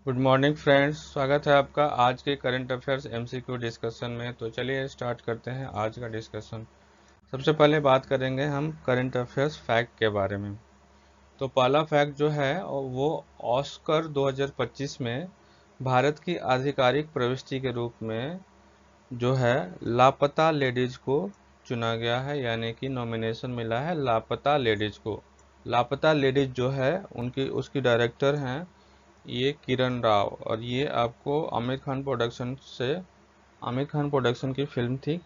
Good morning friends, स्वागत है आपका आज के करंट अफेयर्स एमसीक्यू डिस्कशन में। तो चलिए स्टार्ट करते हैं आज का डिस्कशन। सबसे पहले बात करेंगे हम करंट अफेयर्स फैक्ट के बारे में। तो पहला फैक्ट जो है वो ऑस्कर 2025 में भारत की आधिकारिक प्रविष्टि के रूप में जो है लापता लेडीज को चुना गया है, यानी कि नॉमिनेशन मिला है लापता लेडीज को। लापता लेडीज जो है उनकी उसकी डायरेक्टर हैं ये किरण राव, और ये आपको आमिर खान प्रोडक्शन की फिल्म थी।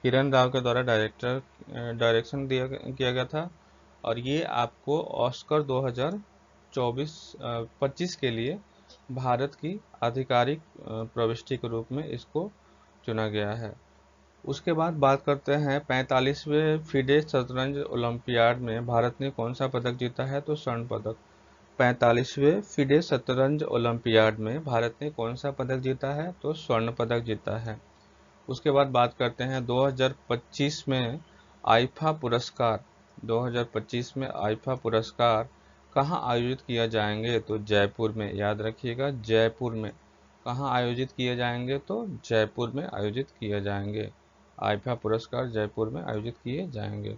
किरण राव के द्वारा डायरेक्शन किया गया था, और ये आपको ऑस्कर 2024-25 के लिए भारत की आधिकारिक प्रविष्टि के रूप में इसको चुना गया है। उसके बाद बात करते हैं 45वें फिडे शतरंज ओलंपियाड में भारत ने कौन सा पदक जीता है, तो स्वर्ण पदक। 45वें फिडे शतरंज ओलंपियाड में भारत ने कौन सा पदक जीता है, तो स्वर्ण पदक जीता है। उसके बाद बात करते हैं 2025 में आईफा पुरस्कार 2025 में आईफा पुरस्कार कहाँ आयोजित किया जाएंगे, तो जयपुर में। याद रखिएगा, जयपुर में। कहाँ आयोजित किए जाएंगे, तो जयपुर में आयोजित किए जाएंगे। आईफा पुरस्कार जयपुर में आयोजित किए जाएंगे।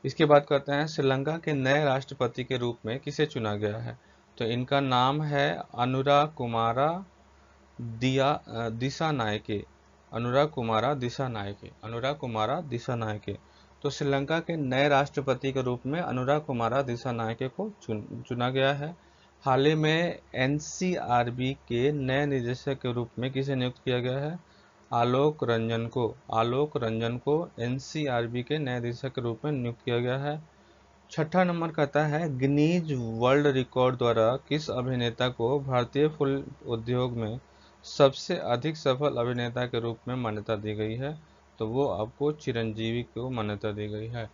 इसके बाद करते हैं श्रीलंका के नए राष्ट्रपति के रूप में किसे चुना गया है, तो इनका नाम है दिसानायके। अनुरा कुमारा दिसानायके। तो श्रीलंका के नए राष्ट्रपति के रूप में अनुरा कुमारा दिसानायके को चुना गया है। हाल ही में एनसीआरबी के नए निदेशक के रूप में किसे नियुक्त किया गया है, आलोक रंजन को एनसीआरबी के नए निदेशक के रूप में नियुक्त किया गया है। छठा नंबर कहता है गिनीज वर्ल्ड रिकॉर्ड द्वारा किस अभिनेता को भारतीय फिल्म उद्योग में सबसे अधिक सफल अभिनेता के रूप में मान्यता दी गई है, तो वो आपको चिरंजीवी को मान्यता दी गई है।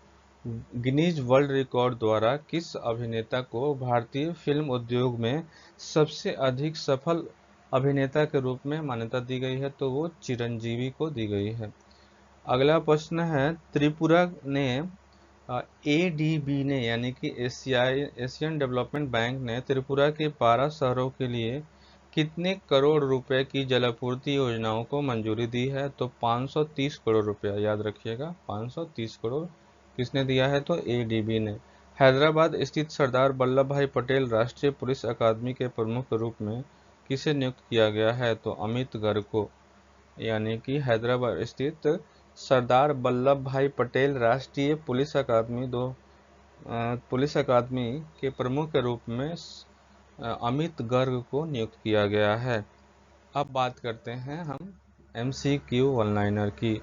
गिनीज वर्ल्ड रिकॉर्ड द्वारा किस अभिनेता को भारतीय फिल्म उद्योग में सबसे अधिक सफल अभिनेता के रूप में मान्यता दी गई है, तो वो चिरंजीवी को दी गई है। अगला प्रश्न है त्रिपुरा ने एडीबी ने यानी कि एशियन डेवलपमेंट बैंक ने त्रिपुरा के 12 शहरों के लिए कितने करोड़ रुपए की जलापूर्ति योजनाओं को मंजूरी दी है, तो 530 करोड़ रुपया। याद रखिएगा, 530 करोड़ किसने दिया है, तो एडीबी ने। हैदराबाद स्थित सरदार वल्लभ भाई पटेल राष्ट्रीय पुलिस अकादमी के प्रमुख के रूप में किसे नियुक्त किया गया है, तो अमित गर्ग को। यानी कि हैदराबाद स्थित सरदार वल्लभ भाई पटेल राष्ट्रीय पुलिस अकादमी के प्रमुख के रूप में अमित गर्ग को नियुक्त किया गया है। अब बात करते हैं हम MCQ वन लाइनर की।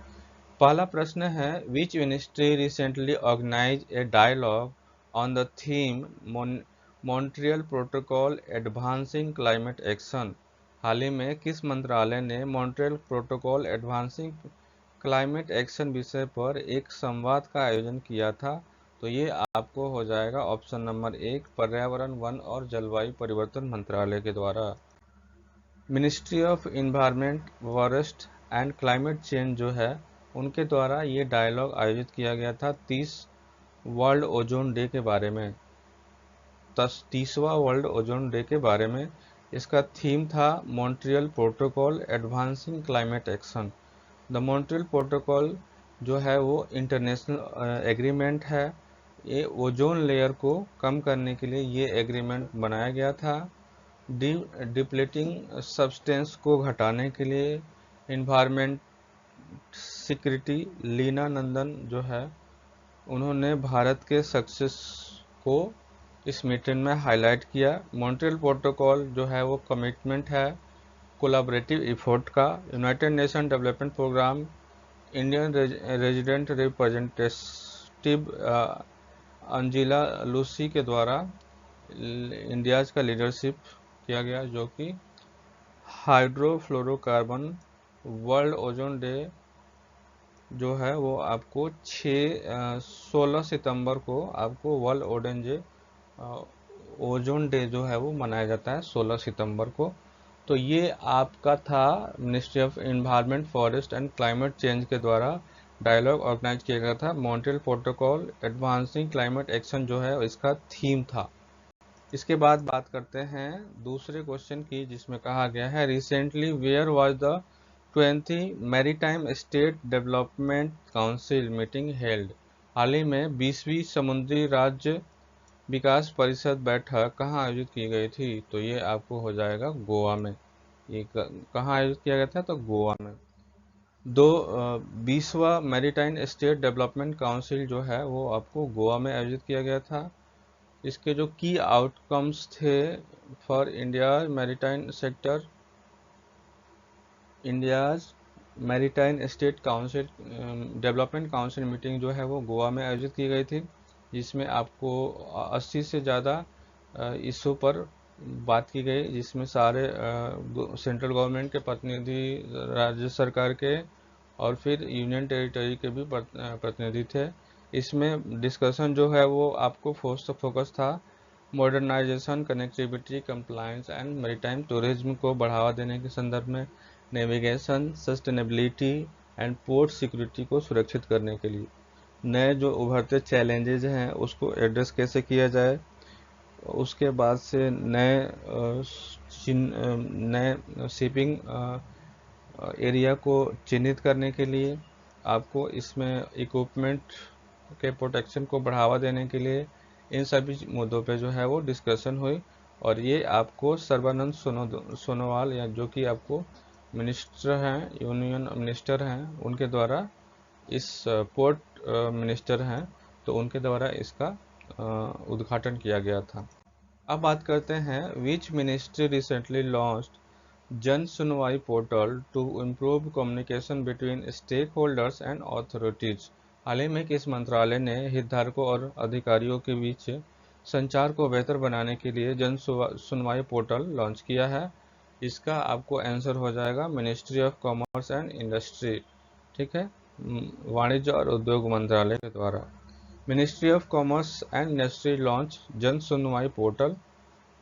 पहला प्रश्न है which ministry recently organise a dialogue on the theme Montreal Protocol advancing climate action. हाल ही में किस मंत्रालय ने Montreal Protocol advancing climate action विषय पर एक संवाद का आयोजन किया था, तो ये आपको हो जाएगा ऑप्शन नंबर 1 पर्यावरण वन और जलवायु परिवर्तन मंत्रालय के द्वारा। Ministry of environment forest and climate change जो है उनके द्वारा ये डायलॉग आयोजित किया गया था 30वां वर्ल्ड ओजोन डे के बारे में। इसका थीम था Montreal Protocol advancing climate action. The Montreal protocol जो है वो इंटरनेशनल एग्रीमेंट है। ये ओजोन लेयर को कम करने के लिए ये एग्रीमेंट बनाया गया था। डिप्लीटिंग सब्सटेंस को घटाने के लिए इन्वायरमेंट सिक्योरिटी लीना नंदन जो है उन्होंने भारत के सक्सेस को इस मीटिंग में हाईलाइट किया। मॉन्ट्रियल प्रोटोकॉल जो है वो कमिटमेंट है कोलैबोरेटिव एफर्ट का। United Nation Development Programme Indian resident representative Angela Lucy के द्वारा इंडियाज का लीडरशिप किया गया, जो कि हाइड्रोफ्लोरोकार्बन वर्ल्ड ओजोन डे जो है वो आपको 16 सितंबर को आपको वर्ल्ड ओजोन डे जो है वो मनाया जाता है 16 सितंबर को। तो ये आपका था ministry of environment forest and climate change के द्वारा डायलॉग ऑर्गेनाइज किया गया था। Montreal Protocol advancing climate action जो है इसका थीम था। इसके बाद बात करते हैं दूसरे क्वेश्चन की, जिसमें कहा गया है recently where was the 20th maritime state development council meeting held. हाल ही में 20वीं समुद्री राज्य विकास परिषद बैठक कहाँ आयोजित की गई थी? तो ये आपको हो जाएगा गोवा में। ये कहाँ आयोजित किया गया था? तो गोवा में। 20वां मैरीटाइम स्टेट डेवलपमेंट काउंसिल जो है वो आपको गोवा में आयोजित किया गया था। इसके जो की आउटकम्स थे for India maritime sector, India's maritime state council development council meeting जो है वो गोवा में आयोजित की गई थी, जिसमें आपको 80 से ज़्यादा इशू पर बात की गई, जिसमें सारे सेंट्रल गवर्नमेंट के प्रतिनिधि, राज्य सरकार के और फिर यूनियन टेरिटरी के भी प्रतिनिधि थे। इसमें डिस्कशन जो है वो आपको फोकस था modernisation, connectivity, compliance and maritime tourism को बढ़ावा देने के संदर्भ में, navigation, sustainability and port security को सुरक्षित करने के लिए नए जो उभरते चैलेंजेज हैं उसको एड्रेस कैसे किया जाए, उसके बाद से नए शिपिंग एरिया को चिन्हित करने के लिए, आपको इसमें इक्विपमेंट के प्रोटेक्शन को बढ़ावा देने के लिए, इन सभी मुद्दों पे जो है वो डिस्कशन हुई। और ये आपको सर्बानंद सोनोवाल, या जो कि आपको मिनिस्टर हैं, यूनियन मिनिस्टर हैं, उनके द्वारा इस पोर्ट मिनिस्टर हैं, तो उनके द्वारा इसका उद्घाटन किया गया था। अब बात करते हैं विच ministry recently launched Jan Sunwai portal to improve communication between stakeholders and authorities. हाल ही में किस मंत्रालय ने हितधारकों और अधिकारियों के बीच संचार को बेहतर बनाने के लिए जन सुनवाई पोर्टल लॉन्च किया है? इसका आपको आंसर हो जाएगा ministry of commerce and industry, ठीक है, वाणिज्य और उद्योग मंत्रालय के द्वारा। Ministry of commerce and industry launch जन सुनवाई पोर्टल।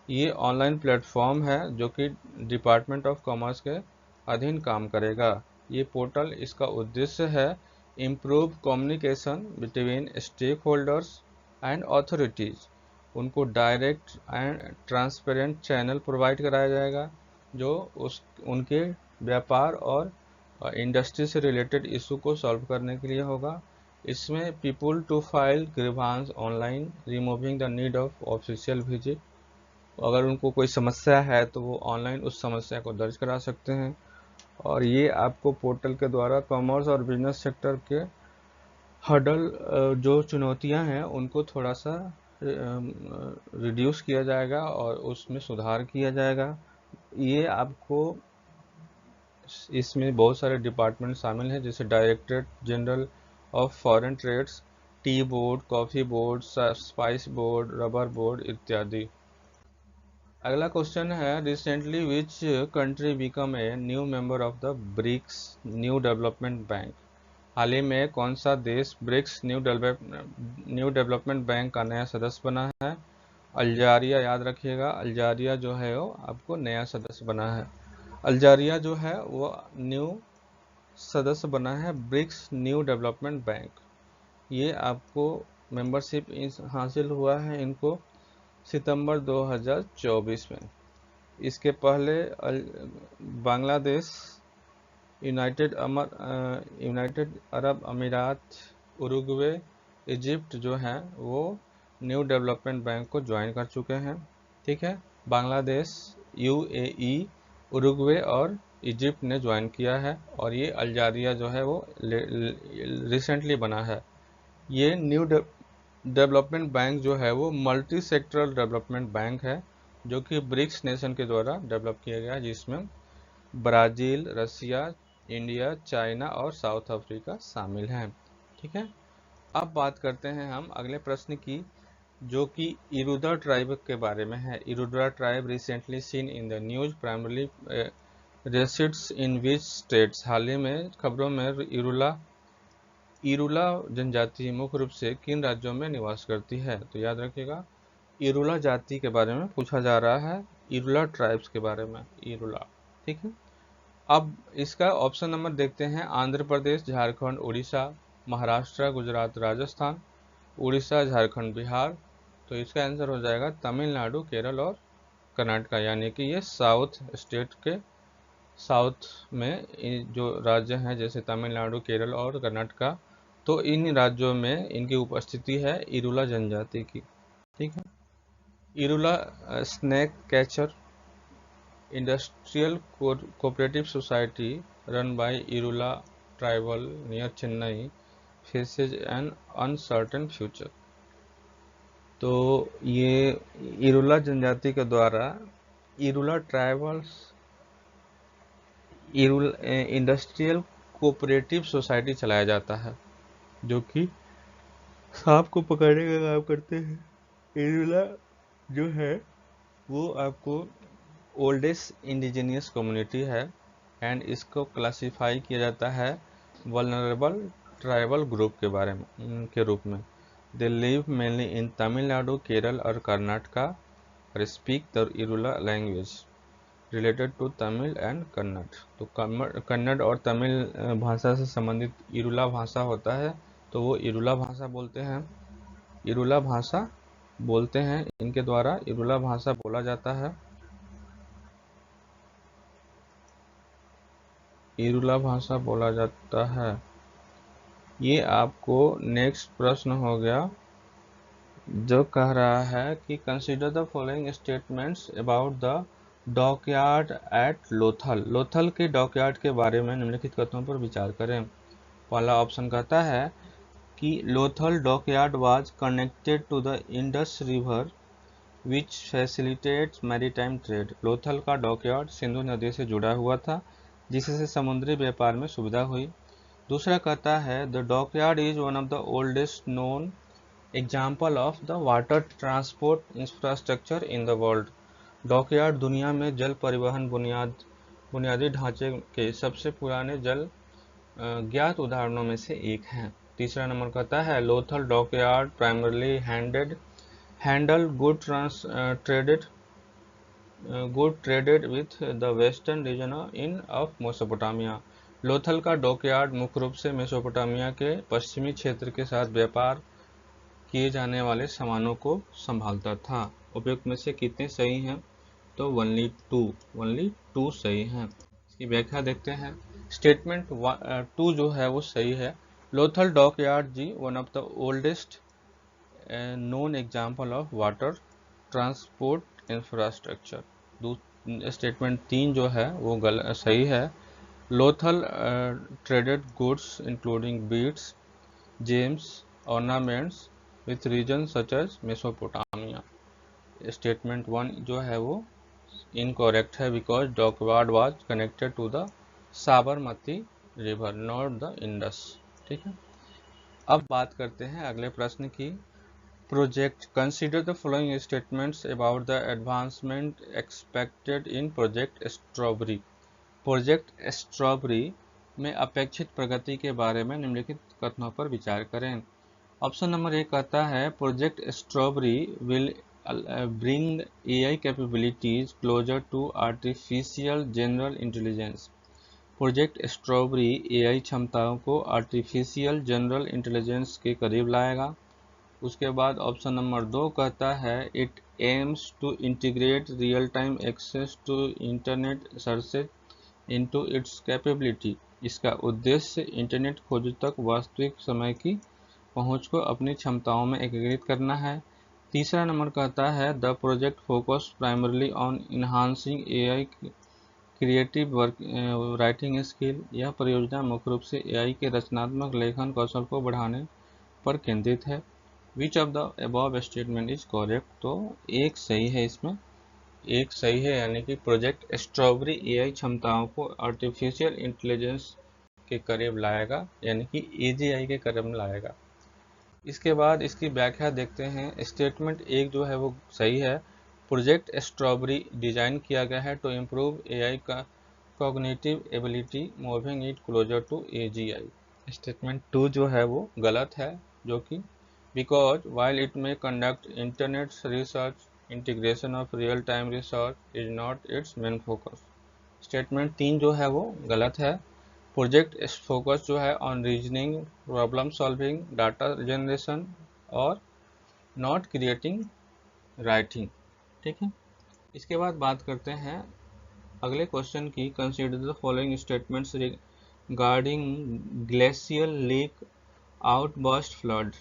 ये ऑनलाइन प्लेटफॉर्म है जो कि डिपार्टमेंट ऑफ कॉमर्स के अधीन काम करेगा। ये पोर्टल, इसका उद्देश्य है improve communication between stakeholders and authorities. उनको direct and transparent channel provide कराया जाएगा जो उनके व्यापार और इंडस्ट्री से रिलेटेड इशू को सॉल्व करने के लिए होगा। इसमें people to file grievance online, removing the need of official visit. अगर उनको कोई समस्या है तो वो ऑनलाइन उस समस्या को दर्ज करा सकते हैं। और ये आपको पोर्टल के द्वारा कॉमर्स और बिजनेस सेक्टर के हर्डल, जो चुनौतियां हैं, उनको थोड़ा सा रिड्यूस किया जाएगा और उसमें सुधार किया जाएगा। ये आपको इसमें बहुत सारे डिपार्टमेंट शामिल हैं, जैसे directorate general of foreign trades, tea board, coffee board, spice board, rubber board इत्यादि। अगला क्वेश्चन है recently which country become a new member of the BRICS New Development Bank. हाल ही में कौन सा देश ब्रिक्स न्यू डेवलपमेंट बैंक का नया सदस्य बना है? अल्जारिया। याद रखिएगा, अल्जारिया जो है वो आपको नया सदस्य बना है। अल्जारिया जो है वो न्यू सदस्य बना है ब्रिक्स न्यू डेवलपमेंट बैंक। ये आपको मेंबरशिप हासिल हुआ है इनको सितंबर 2024 में। इसके पहले बांग्लादेश, यूनाइटेड अरब अमीरात, उरुग्वे, इजिप्ट जो है वो न्यू डेवलपमेंट बैंक को ज्वाइन कर चुके हैं, ठीक है। बांग्लादेश, यूएई, उरुग्वे और इजिप्ट ने ज्वाइन किया है, और ये अल्जारिया जो है वो रिसेंटली बना है। ये न्यू डेवलपमेंट बैंक जो है वो मल्टी सेक्टरल डेवलपमेंट बैंक है, जो कि ब्रिक्स नेशन के द्वारा डेवलप किया गया है, जिसमें ब्राज़ील, रसिया, इंडिया, चाइना और साउथ अफ्रीका शामिल हैं, ठीक है। अब बात करते हैं हम अगले प्रश्न की, जो कि इरुदा ट्राइब के बारे में है। Iruda tribe recently seen in the news primarily resides in which states. हाल ही में खबरों में इरुला जनजाति मुख्य रूप से किन राज्यों में निवास करती है? तो याद रखिएगा, इरुला जाति के बारे में पूछा जा रहा है, इरुला ट्राइब्स के बारे में, इरुला, ठीक है। अब इसका ऑप्शन नंबर देखते हैं। आंध्र प्रदेश, झारखंड, उड़ीसा, महाराष्ट्र, गुजरात, राजस्थान, उड़ीसा, झारखंड, बिहार, तो इसका आंसर हो जाएगा तमिलनाडु, केरल और कर्नाटका, यानी कि ये साउथ स्टेट के साउथ में जो राज्य हैं जैसे तमिलनाडु, केरल और कर्नाटका, तो इन राज्यों में इनकी उपस्थिति है इरुला जनजाति की। ठीक है। Irula snake catcher industrial cooperative society run by Irula tribal near Chennai faces N uncertain future. तो ये इरुला जनजाति के द्वारा Irula tribals industrial cooperative society चलाया जाता है, जो कि सांप को पकड़ने का काम करते हैं। इरुला जो है वो आपको ओल्डेस्ट इंडिजिनियस कम्युनिटी है एंड इसको क्लासिफाई किया जाता है वल्नरेबल ट्राइबल ग्रुप के बारे में के रूप में। They live mainly in Tamil Nadu, Kerala और कर्नाटका और speak the Irula language related to Tamil and Kannada. तो कन्नड़ और तमिल भाषा से संबंधित इरुला भाषा होता है, तो वो इरुला भाषा बोलते हैं। इरुला भाषा बोलते हैं, इनके द्वारा इरुला भाषा बोला जाता है। इरुला भाषा बोला जाता है। ये आपको नेक्स्ट प्रश्न हो गया, जो कह रहा है कि consider the following statements about the dockyard at Lothal. Lothal के डॉकयार्ड के बारे में निम्नलिखित कथनों पर विचार करें। पहला ऑप्शन कहता है कि Lothal dockyard was connected to the Indus river which facilitates maritime trade. Lothal का डॉकयार्ड सिंधु नदी से जुड़ा हुआ था, जिससे समुद्री व्यापार में सुविधा हुई। दूसरा कहता है the dockyard is one of the oldest known example of the water transport infrastructure in the world. Dockyard दुनिया में जल परिवहन बुनियादी ढांचे के सबसे पुराने जल ज्ञात उदाहरणों में से एक हैं। तीसरा नंबर कहता है Lothal dockyard primarily handle good traded with the western region in of Mesopotamia. Lothal का डॉकयार्ड मुख्य रूप से मेसोपोटामिया के पश्चिमी क्षेत्र के साथ व्यापार किए जाने वाले सामानों को संभालता था। उपयुक्त में से कितने सही हैं? तो ओनली टू सही हैं। इसकी व्याख्या देखते हैं। स्टेटमेंट 2 जो है वो सही है। लोथल डॉकयार्ड जी one of the oldest known example of water transport infrastructure. Statement 3 जो है वो सही है। Lothal traded goods including beads, gems, ornaments with region such as Mesopotamia. Statement 1 जो है वो इनकरेक्ट है because dockyard was connected to the Sabarmati river not the Indus. ठीक है। अब बात करते हैं अगले प्रश्न की। Project consider the following statements about the advancement expected in project strawberry. Project strawberry में अपेक्षित प्रगति के बारे में निम्नलिखित कथनों पर विचार करें। ऑप्शन नंबर 1 कहता है project strawberry will bring AI capabilities closer to artificial general intelligence। Project strawberry AI क्षमताओं को आर्टिफिशियल जनरल इंटेलिजेंस के करीब लाएगा। उसके बाद ऑप्शन नंबर 2 कहता है it aims to integrate real time access to internet searches into its capability. इसका उद्देश्य इंटरनेट खोज तक वास्तविक समय की पहुंच को अपनी क्षमताओं में एकीकृत करना है। तीसरा नंबर कहता है the project focus primarily on enhancing AI creative writing skill. यह परियोजना मुख्य रूप से AI के रचनात्मक लेखन कौशल को बढ़ाने पर केंद्रित है। Which of the above statement is correct. तो एक सही है, इसमें एक सही है, यानी कि प्रोजेक्ट स्ट्रॉबेरी AI क्षमताओं को आर्टिफिशियल इंटेलिजेंस के करीब लाएगा, यानी कि AGI के करीब लाएगा। इसके बाद इसकी व्याख्या देखते हैं। स्टेटमेंट 1 जो है वो सही है। प्रोजेक्ट स्ट्रॉबेरी डिजाइन किया गया है टू इम्प्रूव AI का cognitive ability moving it closer to AGI। Statement 2 जो है वो गलत है, जो कि because while it may conduct internet research integration of real time research is not its main focus. Statement 3 जो है वो गलत है। प्रोजेक्ट फोकस जो है on reasoning, problem solving, data generation और नॉट क्रिएटिंग राइटिंग। ठीक है, इसके बाद बात करते हैं अगले क्वेश्चन की। Consider the following statements regarding glacial lake outburst flood.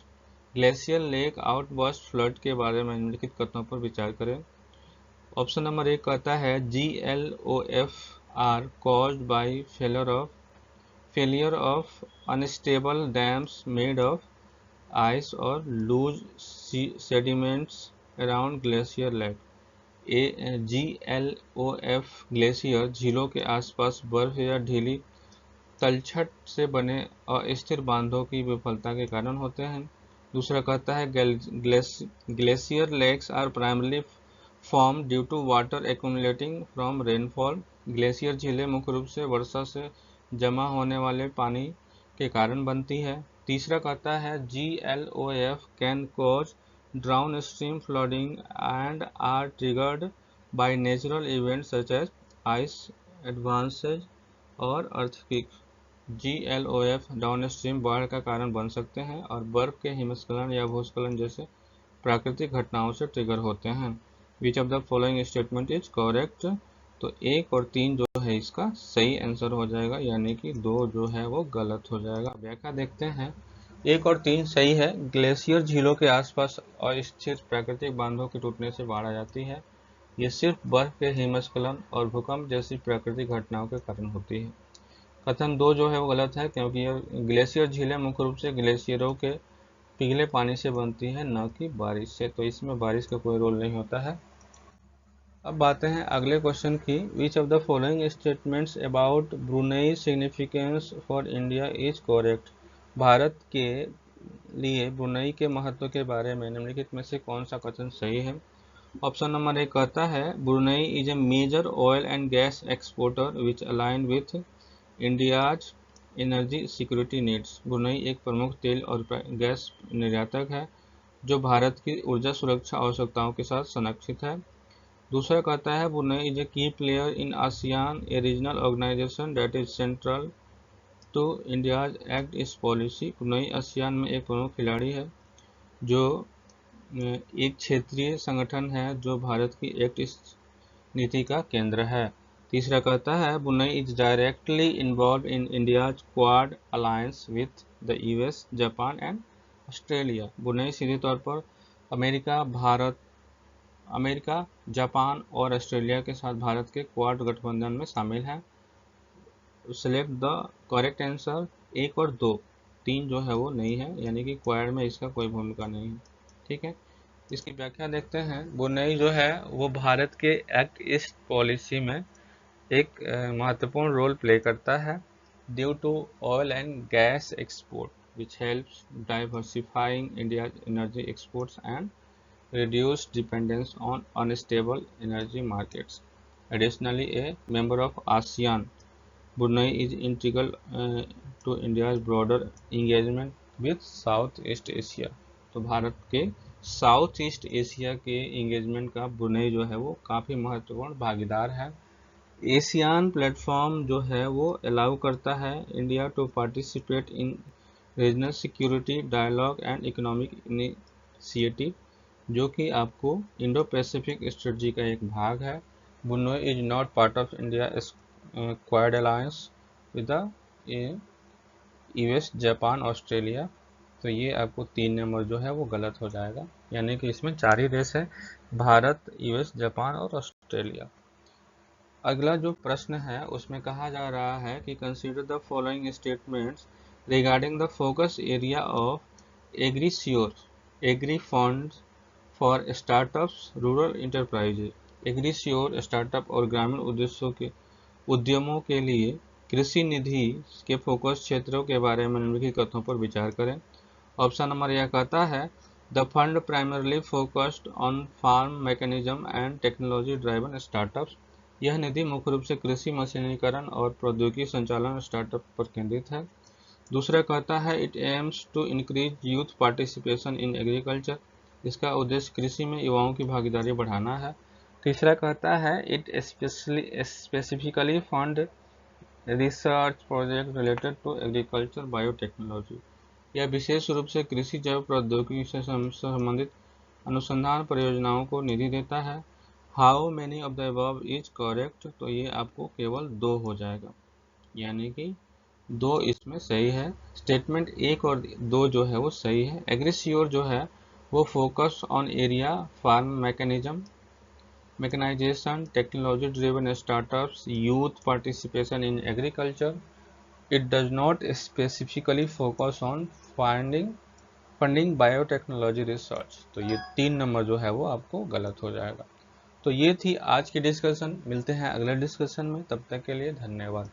Glacial lake outburst flood के बारे में निम्नलिखित कथनों पर विचार करें। ऑप्शन नंबर 1 कहता है GLOF are caused by failure of unstable dams made of ice और loose sediments around glacier lake. GLOF glacier झीलों के आसपास बर्फ या ढीली तलछट से बने अस्थिर बांधों की विफलता के कारण होते हैं। दूसरा कहता है glacier lakes are primarily form due to water accumulating from rainfall. Glacier झीलें मुख्य रूप से वर्षा से जमा होने वाले पानी के कारण बनती है। तीसरा कहता है GLOF can cause downstream flooding and are triggered by natural events such as ice advances और अर्थक्वेक। GLOF डाउनस्ट्रीम बाढ़ का कारण बन सकते हैं और बर्फ के हिमस्खलन या भूस्खलन जैसे प्राकृतिक घटनाओं से ट्रिगर होते हैं। Which of the following statement is correct. तो 1 और 3 जो है इसका सही आंसर हो जाएगा, यानी कि 2 जो है वो गलत हो जाएगा। व्याख्या देखते हैं। 1 और 3 सही है। ग्लेशियर झीलों के आसपास अस्थिर प्राकृतिक बांधों के टूटने से बाढ़ आ जाती है। ये सिर्फ बर्फ के हिमस्खलन और भूकंप जैसी प्राकृतिक घटनाओं के कारण होती है। कथन 2 जो है वो गलत है, क्योंकि ये ग्लेशियर झीलें मुख्य रूप से ग्लेशियरों के पिघले पानी से बनती है, न कि बारिश से। तो इसमें बारिश का कोई रोल नहीं होता है। अब बातें हैं अगले क्वेश्चन की। Which of the following statements about Brunei significance for India is correct. Bharat के लिए ब्रुनेई के महत्व के बारे में निम्नलिखित में से कौन सा कथन सही है। ऑप्शन नंबर 1 कहता है Brunei is a major oil and gas exporter which align with India's energy security needs. Brunei एक प्रमुख तेल और गैस निर्यातक है जो भारत की ऊर्जा सुरक्षा आवश्यकताओं के साथ संरक्षित है। दूसरा कहता है Brunei is a key player in ASEAN, a regional organisation that is central to India's Act East policy. Brunei ASEAN में एक प्रमुख खिलाड़ी है जो एक क्षेत्रीय संगठन है जो भारत की एक्ट ईस्ट नीति का केंद्र है। तीसरा कहता है Brunei is directly involve in India's quad alliance with the US, Japan and Australia. Brunei सीधे तौर पर अमेरिका, जापान और ऑस्ट्रेलिया के साथ भारत के क्वाड गठबंधन में शामिल है। Select the correct answer. 1 और 2, 3 जो है वो नहीं है, यानी कि क्वाड में इसका कोई भूमिका नहीं है। ठीक है, इसकी व्याख्या देखते हैं। ब्रुनेई जो है वो भारत के एक्ट ईस्ट पॉलिसी में एक महत्वपूर्ण रोल प्ले करता है due to oil and gas export which helps diversifying India energy exports and reduce dependence on unstable energy markets. Additionally, a member of ASEAN, Brunei is integral to India's broader engagement with Southeast Asia. तो भारत के south east Asia के engagement का Brunei जो है वो काफ़ी महत्वपूर्ण भागीदार है। एशियान प्लेटफॉर्म जो है वो अलाउ करता है India to participate in regional security dialogue and economic initiative, जो कि आपको इंडो पैसिफिक स्ट्रेटजी का एक भाग है। Brunei is not part of India quad alliance with the US, Japan, Australia. तो ये आपको 3 नंबर जो है वो गलत हो जाएगा, यानी कि इसमें 4 ही देश है, भारत, US, जापान और ऑस्ट्रेलिया। अगला जो प्रश्न है उसमें कहा जा रहा है कि consider the following statements regarding the focus area of agri funds for startups rural enterprises. AgriSure startup और ग्रामीण उद्यमों के लिए कृषि निधि के फोकस क्षेत्रों के बारे में निम्नलिखित कथनों पर विचार करें। ऑप्शन नंबर यह कहता है the fund primarily focused on farm mechanism and technology driven startups. यह निधि मुख्य रूप से कृषि मशीनीकरण और प्रौद्योगिकी संचालन स्टार्टअप पर केंद्रित है। दूसरा कहता है it aims to increase youth participation in agriculture. इसका उद्देश्य कृषि में युवाओं की भागीदारी बढ़ाना है। तीसरा कहता है it specifically fund research project related to agriculture biotechnology. यह विशेष रूप से कृषि जैव प्रौद्योगिकी से संबंधित अनुसंधान परियोजनाओं को निधि देता है। How many of the above is correct, तो ये आपको केवल 2 हो जाएगा, यानी कि 2 इसमें सही है। स्टेटमेंट 1 और 2 जो है वो सही है। एग्रीश्योर जो है वो focus on area farm mechanism, mechanisation, technology driven startups, youth participation in agriculture. It does not specifically focus on funding biotechnology research. तो ये 3 नंबर जो है वो आपको गलत हो जाएगा। तो ये थी आज की डिस्कशन। मिलते हैं अगले डिस्कशन में, तब तक के लिए धन्यवाद।